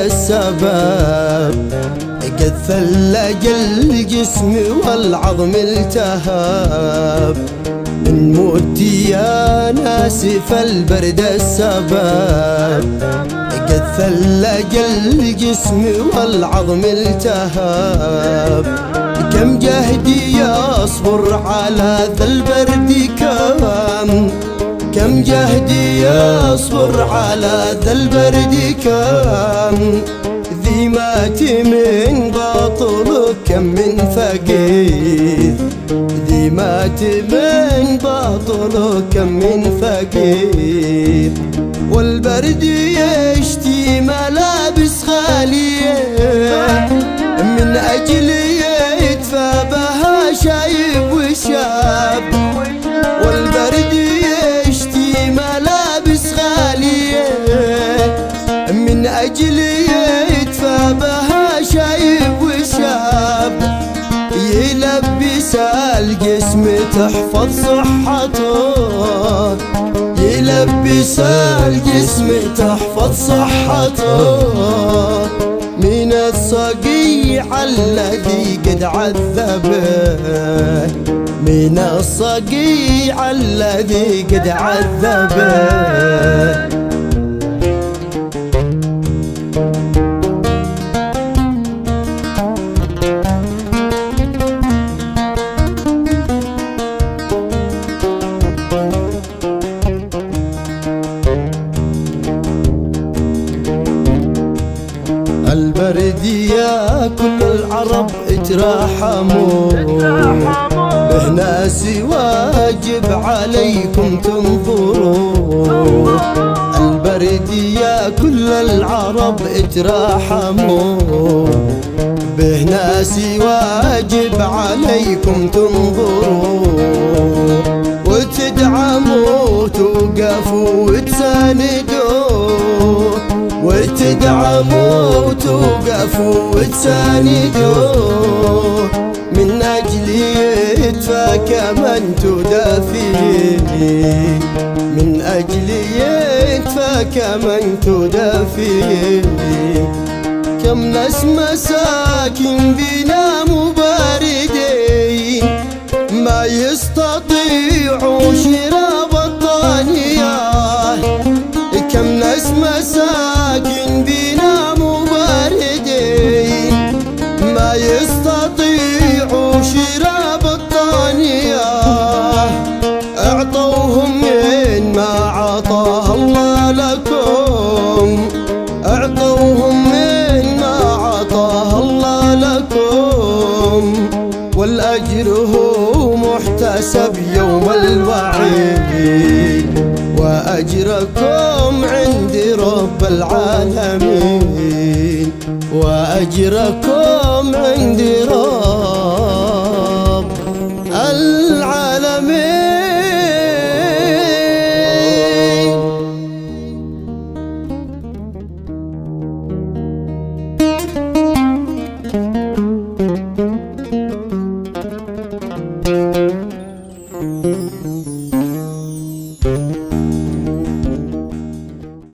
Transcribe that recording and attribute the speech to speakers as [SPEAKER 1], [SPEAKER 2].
[SPEAKER 1] السبب قد ثلج الجسم والعظم التهاب من موتي يا ناسي فالبرد السبب قد ثلج الجسم والعظم التهاب كم جهدي يصبر على ذا البرد كم جهدي يصبر على ذا البرد ذي مات من باطل كم من فقير ذي مات من باطل كم من فقير والبرد يشتي ملابس غالية من أجل يدفى بها شايب وشاب والبرد يشتي ملابس غالية من أجل يدفى بها شايب وشاب يلبس الجسم تحفظ صحته يلبس الجسم تحفظ صحته من الصقيع الذي قد عذبه من الصقيع الذي قد عذبه البرد يا كل العرب اتراحموا به ناس واجب عليكم تنظروا البرد يا كل العرب اتراحموا به ناس واجب عليكم تنظروا وتدعموا توقفوا وتساندوا وتدعموا توقفوا وتساندوا من أجل يتفاكى من تدافين من أجل يتفاكى من تدافين كم ناس مساكين بنا مباردين ما يستطيعوا شراب الطانية كم ناس مساكين بنا مباردين ما يستطيعوا شراب الطانية اعطوهم من ما عطاه الله لكم اعطوهم من ما عطاه الله لكم والأجر هو محتسب يوم الوعيد وأجركم عند رب العالمين وأجركم عند رب